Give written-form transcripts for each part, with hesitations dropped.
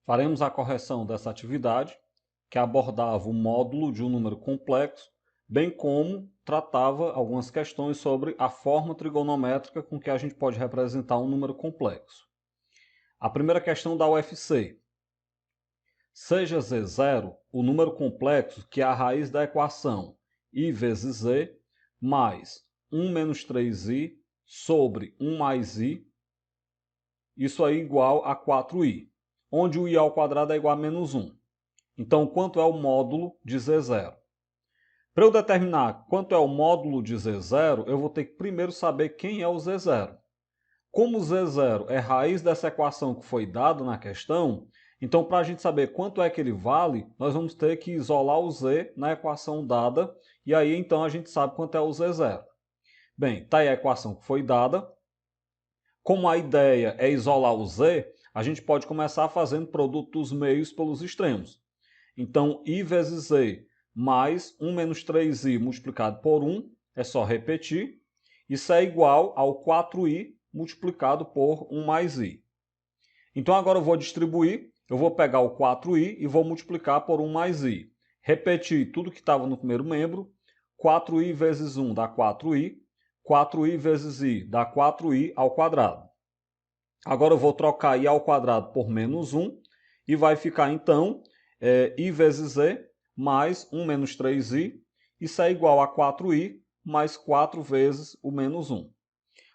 Faremos a correção dessa atividade, que abordava o módulo de um número complexo, bem como tratava algumas questões sobre a forma trigonométrica com que a gente pode representar um número complexo. A primeira questão da UFC. Seja z0 o número complexo que é a raiz da equação i vezes z mais 1 menos 3i sobre 1 mais i, isso aí igual a 4i, onde o i ao quadrado é igual a menos 1. Então, quanto é o módulo de z0? Para eu determinar quanto é o módulo de z0, eu vou ter que primeiro saber quem é o z0. Como o z0 é raiz dessa equação que foi dada na questão, então para a gente saber quanto é que ele vale, nós vamos ter que isolar o z na equação dada, e aí então a gente sabe quanto é o z0. Bem, está aí a equação que foi dada. Como a ideia é isolar o z, a gente pode começar fazendo produto dos meios pelos extremos. Então, i vezes z mais 1 menos 3i multiplicado por 1, é só repetir. Isso é igual ao 4i multiplicado por 1 mais i. Então, agora eu vou distribuir. Eu vou pegar o 4i e vou multiplicar por 1 mais i. Repetir tudo que estava no primeiro membro. 4i vezes 1 dá 4i. 4i vezes i dá 4i ao quadrado. Agora eu vou trocar i ao quadrado por menos 1 e vai ficar, então, i vezes z mais 1 menos 3i. Isso é igual a 4i mais 4 vezes o menos 1.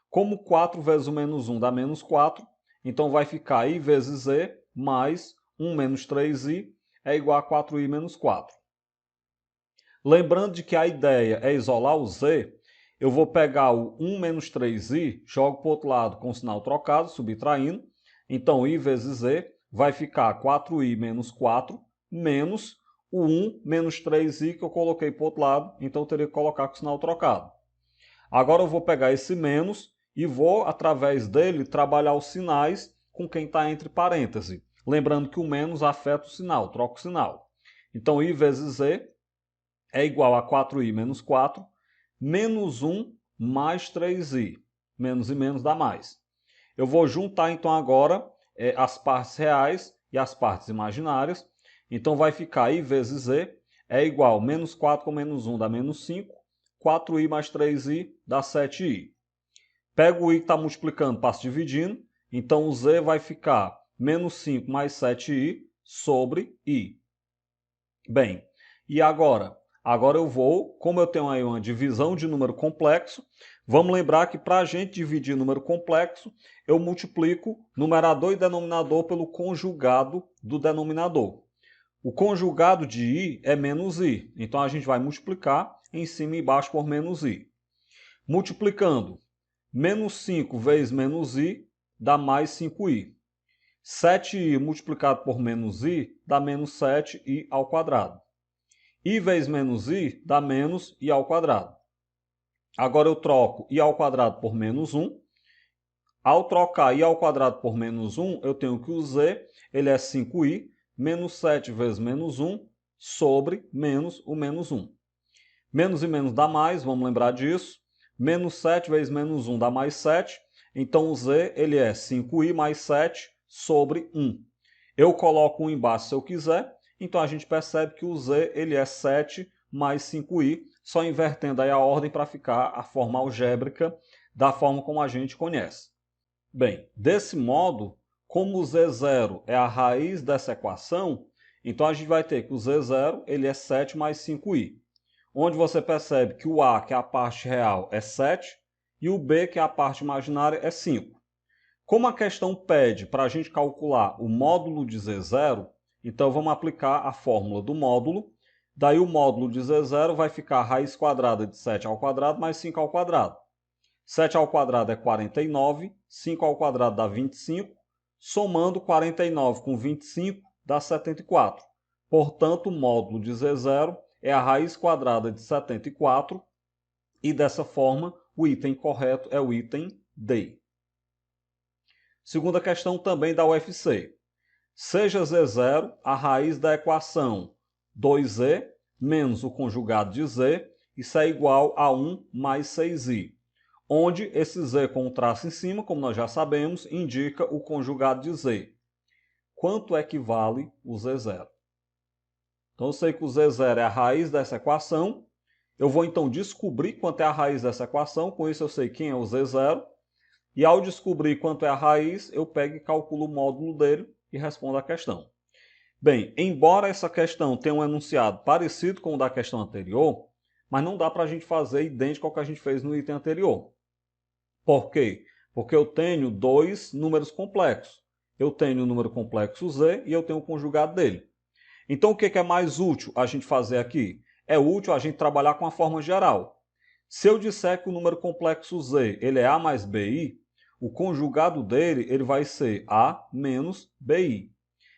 Como 4 vezes o menos 1 dá menos 4, então vai ficar i vezes z mais 1 menos 3i é igual a 4i menos 4. Lembrando de que a ideia é isolar o z, eu vou pegar o 1 menos 3i, jogo para o outro lado com o sinal trocado, subtraindo. Então, i vezes z vai ficar 4i menos 4 menos o 1 menos 3i que eu coloquei para o outro lado, então eu teria que colocar com o sinal trocado. Agora eu vou pegar esse menos e vou, através dele, trabalhar os sinais com quem está entre parênteses. Lembrando que o menos afeta o sinal, troca o sinal. Então, i vezes z é igual a 4i menos 4, menos 1 mais 3i. Menos e menos dá mais. Eu vou juntar, então, agora as partes reais e as partes imaginárias. Então, vai ficar i vezes z é igual a menos 4 com menos 1 dá menos 5. 4i mais 3i dá 7i. Pego o i que está multiplicando, passo dividindo. Então, o z vai ficar menos 5 mais 7i sobre i. Bem, e agora? Agora eu vou, como eu tenho aí uma divisão de número complexo, vamos lembrar que para a gente dividir número complexo, eu multiplico numerador e denominador pelo conjugado do denominador. O conjugado de i é menos i, então a gente vai multiplicar em cima e embaixo por menos i. Multiplicando, menos 5 vezes menos i dá mais 5i. 7i multiplicado por menos i dá menos 7i ao quadrado. I vezes menos i dá menos i ao quadrado. Agora eu troco i ao quadrado por menos 1. Ao trocar i ao quadrado por menos 1, eu tenho que o z ele é 5i, menos 7 vezes menos 1, sobre menos o menos 1. Menos e menos dá mais, vamos lembrar disso. Menos 7 vezes menos 1 dá mais 7. Então o z ele é 5i mais 7 sobre 1. Eu coloco 1 embaixo se eu quiser. Então a gente percebe que o z ele é 7 mais 5i, só invertendo aí a ordem para ficar a forma algébrica da forma como a gente conhece. Bem, desse modo, como o z0 é a raiz dessa equação, então a gente vai ter que o z0 ele é 7 mais 5i, onde você percebe que o a, que é a parte real, é 7, e o b, que é a parte imaginária, é 5. Como a questão pede para a gente calcular o módulo de z0, então vamos aplicar a fórmula do módulo. Daí o módulo de z0 vai ficar a raiz quadrada de 7 ao quadrado mais 5 ao quadrado. 7 ao quadrado é 49, 5 ao quadrado dá 25, somando 49 com 25 dá 74. Portanto, o módulo de z0 é a raiz quadrada de 74 e dessa forma o item correto é o item D. Segunda questão também da UFC. Seja z0 a raiz da equação 2z menos o conjugado de z, isso é igual a 1 mais 6i, onde esse z com o traço em cima, como nós já sabemos, indica o conjugado de z. quanto equivale o Z0. Então eu sei que o Z0 é a raiz dessa equação. Eu vou então descobrir quanto é a raiz dessa equação. Com isso eu sei quem é o Z0. E ao descobrir quanto é a raiz, eu pego e calculo o módulo dele e respondo a questão. Bem, embora essa questão tenha um enunciado parecido com o da questão anterior, mas não dá para a gente fazer idêntico ao que a gente fez no item anterior. Por quê? Porque eu tenho dois números complexos. Eu tenho o número complexo Z e eu tenho o conjugado dele. Então, o que é mais útil a gente fazer aqui? É útil a gente trabalhar com a forma geral. Se eu disser que o número complexo Z ele é A mais BI, o conjugado dele ele vai ser A menos BI.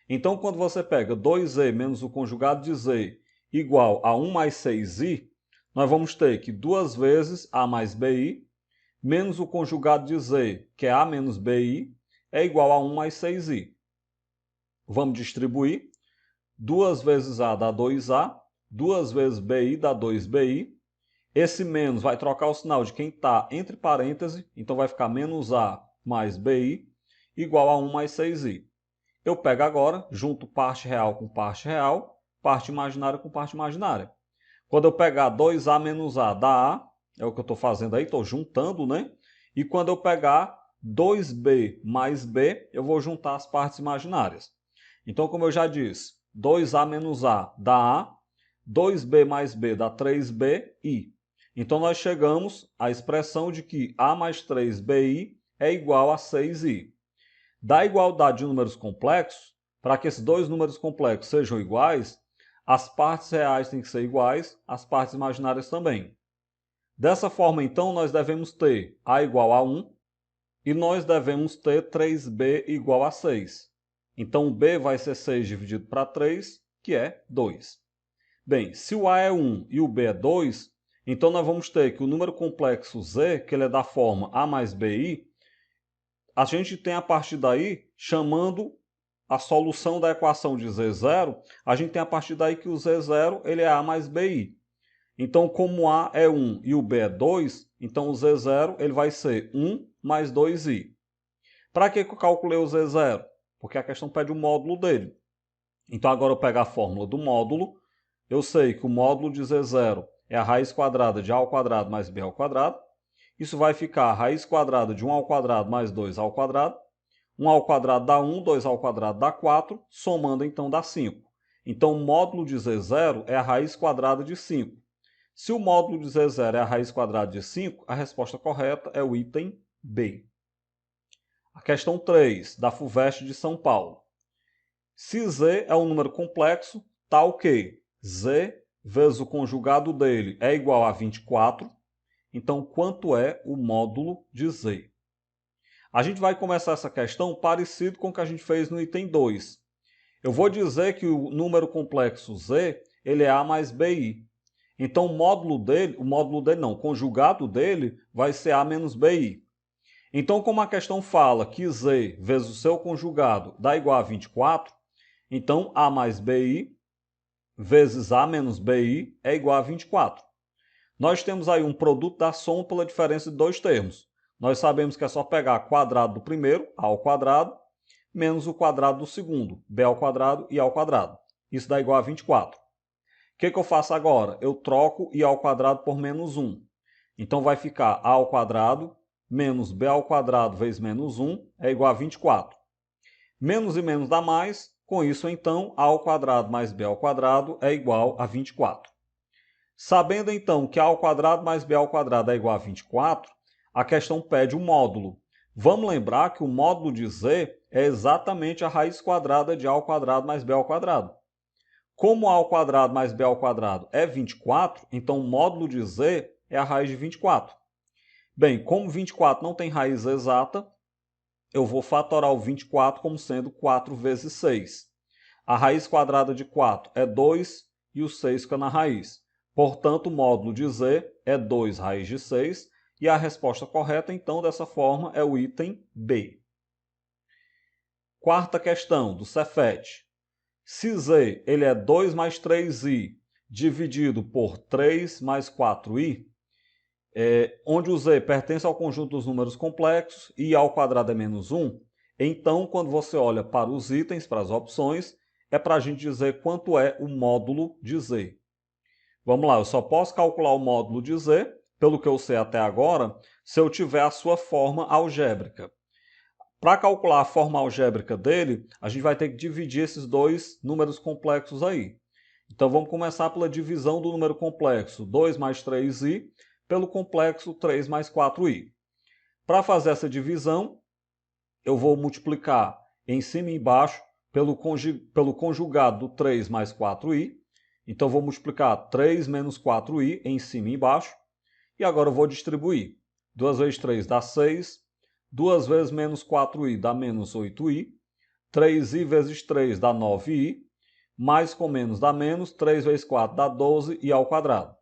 Então, quando você pega 2Z menos o conjugado de Z igual a 1 mais 6I, nós vamos ter que 2 vezes A mais BI menos o conjugado de Z, que é A menos BI, é igual a 1 mais 6I. Vamos distribuir. 2 vezes A dá 2A, 2 vezes BI dá 2BI. Esse menos vai trocar o sinal de quem está entre parênteses, então vai ficar menos A mais BI igual a 1 mais 6I. Eu pego agora, junto parte real com parte real, parte imaginária com parte imaginária. Quando eu pegar 2A menos A dá A, é o que eu estou fazendo aí, estou juntando, né? E quando eu pegar 2B mais B, eu vou juntar as partes imaginárias. Então, como eu já disse, 2A menos A dá A, 2B mais B dá 3BI. Então, nós chegamos à expressão de que A mais 3BI é igual a 6I. Da igualdade de números complexos, para que esses dois números complexos sejam iguais, as partes reais têm que ser iguais, as partes imaginárias também. Dessa forma, então, nós devemos ter A igual a 1 e nós devemos ter 3B igual a 6. Então, B vai ser 6 dividido para 3, que é 2. Bem, se o A é 1 e o B é 2, então nós vamos ter que o número complexo Z, que ele é da forma A mais BI, a gente tem a partir daí, chamando a solução da equação de Z0, a gente tem a partir daí que o Z0 ele é A mais BI. Então, como A é 1 e o B é 2, então o Z0 ele vai ser 1 mais 2I. Para que eu calculei o Z0? Porque a questão pede o módulo dele. Então, agora eu pego a fórmula do módulo. Eu sei que o módulo de Z0 é a raiz quadrada de A ao quadrado mais B ao quadrado. Isso vai ficar a raiz quadrada de 1 ao quadrado mais 2 ao quadrado. 1 ao quadrado dá 1, 2 ao quadrado dá 4, somando então dá 5. Então o módulo de Z0 é a raiz quadrada de 5. Se o módulo de Z0 é a raiz quadrada de 5, a resposta correta é o item B. A questão 3, da FUVEST de São Paulo. Se Z é um número complexo, tal que Z vezes o conjugado dele é igual a 24, então quanto é o módulo de Z? A gente vai começar essa questão parecido com o que a gente fez no item 2. Eu vou dizer que o número complexo Z ele é A mais BI. Então o conjugado dele vai ser A menos BI. Então, como a questão fala que Z vezes o seu conjugado dá igual a 24, então A mais BI vezes A menos BI é igual a 24. Nós temos aí um produto da soma pela diferença de dois termos. Nós sabemos que é só pegar quadrado do primeiro, A ao quadrado, menos o quadrado do segundo, B ao quadrado e A ao quadrado. Isso dá igual a 24. O que eu faço agora? Eu troco I ao quadrado por menos 1. Então vai ficar A ao quadrado menos B ao quadrado vezes menos 1 é igual a 24. Menos e menos dá mais, com isso então A ao quadrado mais B ao quadrado é igual a 24. Sabendo então que A ao quadrado mais B ao quadrado é igual a 24, a questão pede o módulo. Vamos lembrar que o módulo de Z é exatamente a raiz quadrada de A ao quadrado mais B ao quadrado. Como A ao quadrado mais B ao quadrado é 24, então o módulo de Z é a raiz de 24. Bem, como 24 não tem raiz exata, eu vou fatorar o 24 como sendo 4 vezes 6. A raiz quadrada de 4 é 2 e o 6 fica na raiz. Portanto, o módulo de Z é 2 raiz de 6 e a resposta correta, então, dessa forma, é o item B. Quarta questão, do Cefet. Se Z ele é 2 mais 3i dividido por 3 mais 4i, onde o Z pertence ao conjunto dos números complexos e I ao quadrado é menos 1, Então, quando você olha para os itens, para as opções, é para a gente dizer quanto é o módulo de Z. Vamos lá, eu só posso calcular o módulo de Z, pelo que eu sei até agora, se eu tiver a sua forma algébrica. Para calcular a forma algébrica dele, a gente vai ter que dividir esses dois números complexos aí. Então vamos começar pela divisão do número complexo 2 mais 3i pelo complexo 3 mais 4i. Para fazer essa divisão, eu vou multiplicar em cima e embaixo pelo conjugado do 3 mais 4i. Então vou multiplicar 3 menos 4i em cima e embaixo. E agora eu vou distribuir. 2 vezes 3 dá 6. 2 vezes menos 4i dá menos 8i. 3i vezes 3 dá 9i. Mais com menos dá menos. 3 vezes 4 dá 12i ao quadrado.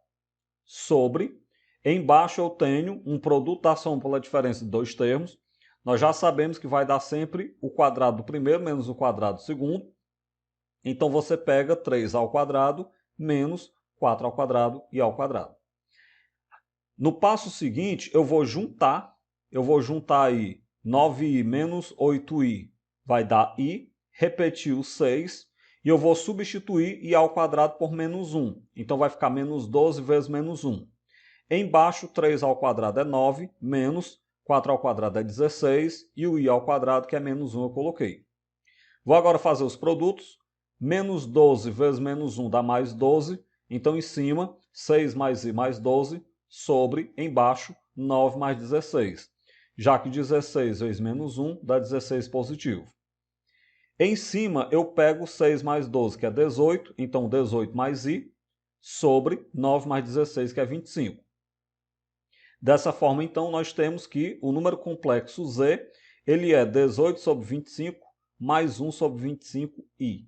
Sobre. Embaixo eu tenho um produto da soma pela diferença de dois termos. Nós já sabemos que vai dar sempre o quadrado do primeiro menos o quadrado do segundo. Então você pega 3 ao quadrado menos 4 ao quadrado e ao quadrado. No passo seguinte, eu vou juntar aí 9i menos 8i vai dar i, repetir o 6, e eu vou substituir i ao quadrado por menos 1. Então vai ficar menos 12 vezes menos 1. Embaixo, 3 ao quadrado é 9, menos 4 ao quadrado é 16, e o i ao quadrado, que é menos 1, eu coloquei. Vou agora fazer os produtos. Menos 12 vezes menos 1 dá mais 12. Então, em cima, 6 mais i mais 12, sobre, embaixo, 9 mais 16. Já que 16 vezes menos 1 dá 16 positivo. Em cima, eu pego 6 mais 12, que é 18. Então, 18 mais i, sobre 9 mais 16, que é 25. Dessa forma, então, nós temos que o número complexo Z, ele é 18 sobre 25 mais 1 sobre 25i.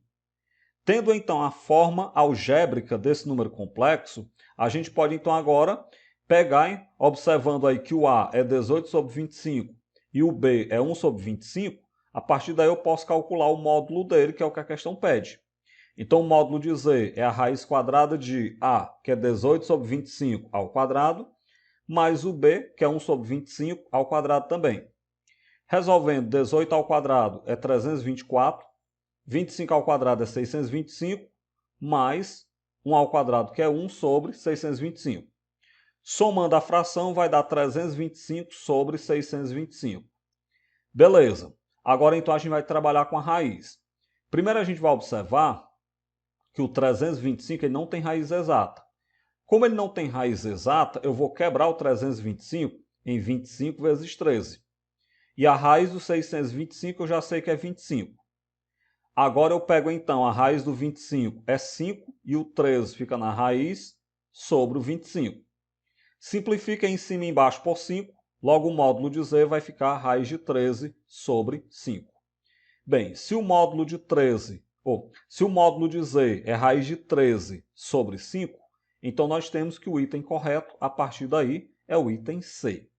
Tendo, então, a forma algébrica desse número complexo, a gente pode, então, agora pegar, observando aí que o A é 18 sobre 25 e o B é 1 sobre 25, a partir daí eu posso calcular o módulo dele, que é o que a questão pede. Então, o módulo de Z é a raiz quadrada de A, que é 18 sobre 25 ao quadrado, mais o B, que é 1 sobre 25 ao quadrado também. Resolvendo, 18 ao quadrado é 324, 25 ao quadrado é 625, mais 1 ao quadrado, que é 1 sobre 625. Somando a fração, vai dar 325 sobre 625. Beleza. Agora, então, a gente vai trabalhar com a raiz. Primeiro, a gente vai observar que o 325 ele não tem raiz exata. Como ele não tem raiz exata, eu vou quebrar o 325 em 25 vezes 13. E a raiz do 625 eu já sei que é 25. Agora eu pego então a raiz do 25 é 5 e o 13 fica na raiz sobre o 25. Simplifica em cima e embaixo por 5, logo o módulo de Z vai ficar a raiz de 13 sobre 5. Bem, se o módulo de Z é raiz de 13 sobre 5, então nós temos que o item correto a partir daí é o item C.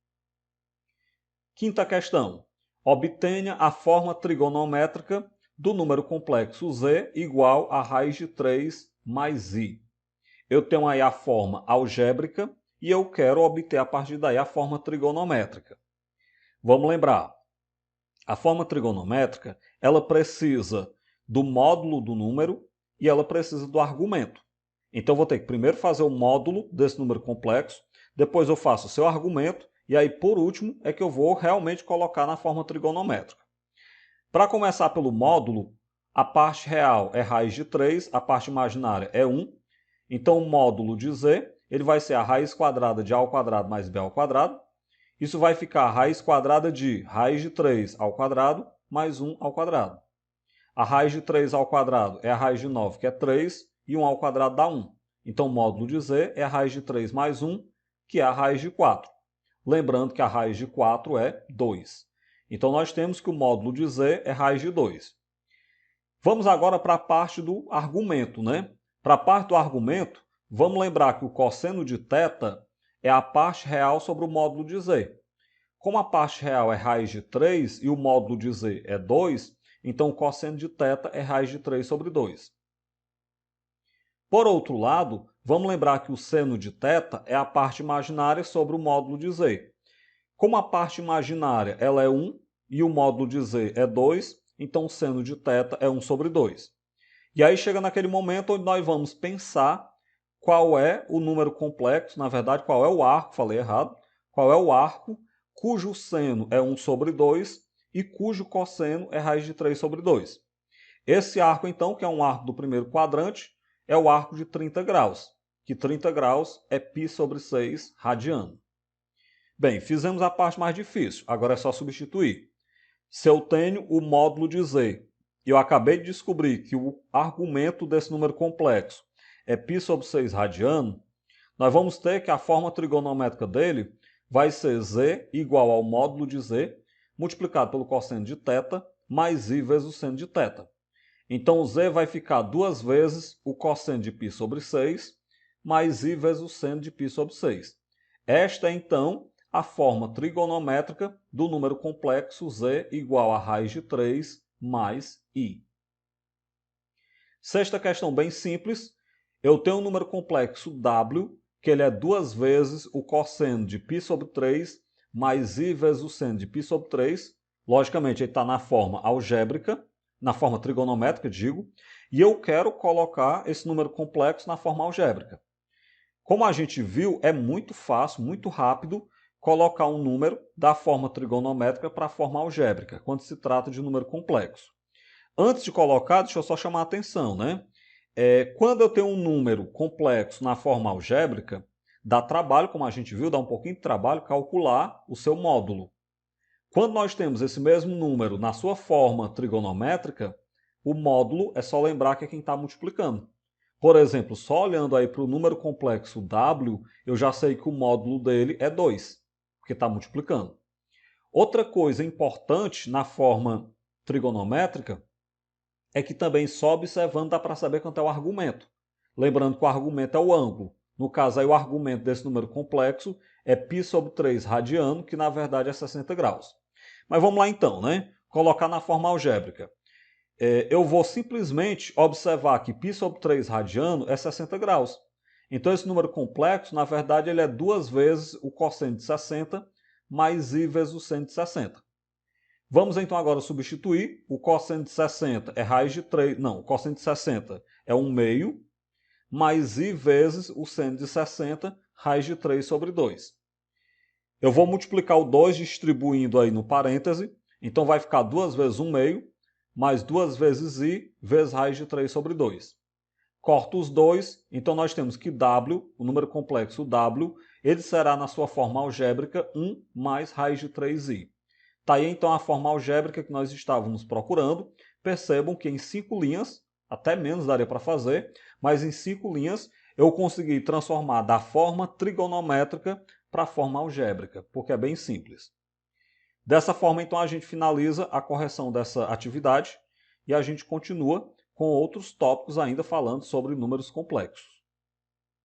Quinta questão. Obtenha a forma trigonométrica do número complexo Z igual a raiz de 3 mais i. Eu tenho aí a forma algébrica e eu quero obter a partir daí a forma trigonométrica. Vamos lembrar, a forma trigonométrica ela precisa do módulo do número e ela precisa do argumento. Então, eu vou ter que primeiro fazer o módulo desse número complexo, depois eu faço o seu argumento, e aí, por último, é que eu vou realmente colocar na forma trigonométrica. Para começar pelo módulo, a parte real é raiz de 3, a parte imaginária é 1. Então, o módulo de Z ele vai ser a raiz quadrada de A ao quadrado mais B ao quadrado. Isso vai ficar a raiz quadrada de raiz de 3 ao quadrado mais 1 ao quadrado. A raiz de 3 ao quadrado é a raiz de 9, que é 3, e 1 ao quadrado dá 1. Então, o módulo de Z é a raiz de 3 mais 1, que é a raiz de 4. Lembrando que a raiz de 4 é 2. Então, nós temos que o módulo de Z é raiz de 2. Vamos agora para a parte do argumento, né? Para a parte do argumento, vamos lembrar que o cosseno de θ é a parte real sobre o módulo de Z. Como a parte real é raiz de 3 e o módulo de Z é 2, então o cosseno de θ é raiz de 3 sobre 2. Por outro lado, vamos lembrar que o seno de θ é a parte imaginária sobre o módulo de Z. Como a parte imaginária ela é 1 e o módulo de z é 2, então o seno de θ é 1 sobre 2. E aí chega naquele momento onde nós vamos pensar qual é o número complexo, na verdade, qual é o arco, falei errado, qual é o arco cujo seno é 1 sobre 2 e cujo cosseno é raiz de 3 sobre 2. Esse arco, então, que é um arco do primeiro quadrante, é o arco de 30 graus, que 30 graus é π sobre 6 radiano. Bem, fizemos a parte mais difícil, agora é só substituir. Se eu tenho o módulo de z e eu acabei de descobrir que o argumento desse número complexo é π sobre 6 radiano, nós vamos ter que a forma trigonométrica dele vai ser z igual ao módulo de z multiplicado pelo cosseno de θ mais i vezes o seno de θ. Então o z vai ficar 2 vezes o cosseno de π sobre 6 mais i vezes o seno de π sobre 6. Esta é então a forma trigonométrica do número complexo z igual a raiz de 3 mais i. Sexta questão bem simples. Eu tenho um número complexo w, que ele é 2 vezes o cosseno de π sobre 3 mais i vezes o seno de π sobre 3. Logicamente, ele está na forma algébrica, na forma trigonométrica, digo, e eu quero colocar esse número complexo na forma algébrica. Como a gente viu, é muito fácil, muito rápido, colocar um número da forma trigonométrica para a forma algébrica, quando se trata de um número complexo. Antes de colocar, deixa eu só chamar a atenção, né? Quando eu tenho um número complexo na forma algébrica, dá trabalho, como a gente viu, dá um pouquinho de trabalho calcular o seu módulo. Quando nós temos esse mesmo número na sua forma trigonométrica, o módulo é só lembrar que é quem está multiplicando. Por exemplo, só olhando aí para o número complexo w, eu já sei que o módulo dele é 2, porque está multiplicando. Outra coisa importante na forma trigonométrica é que também só observando dá para saber quanto é o argumento. Lembrando que o argumento é o ângulo. No caso aí o argumento desse número complexo é π sobre 3 radiano, que na verdade é 60 graus. Mas vamos lá então, né? Colocar na forma algébrica. Eu vou simplesmente observar que π sobre 3 radiano é 60 graus. Então esse número complexo, na verdade, ele é 2 vezes o cosseno de 60 mais i vezes o seno de 60. Vamos então agora substituir. O cosseno de 60 é raiz de 3... Não, o cosseno de 60 é 1 meio, mais i vezes o seno de 60, raiz de 3 sobre 2. Eu vou multiplicar o 2 distribuindo aí no parêntese, então vai ficar 2 vezes 1 meio, mais 2 vezes i, vezes raiz de 3 sobre 2. Corto os dois, então nós temos que w, o número complexo w, ele será na sua forma algébrica 1 mais raiz de 3i. Está aí então a forma algébrica que nós estávamos procurando. Percebam que em 5 linhas, até menos daria para fazer, mas em 5 linhas eu consegui transformar da forma trigonométrica para a forma algébrica, porque é bem simples. Dessa forma, então, a gente finaliza a correção dessa atividade e a gente continua com outros tópicos ainda falando sobre números complexos.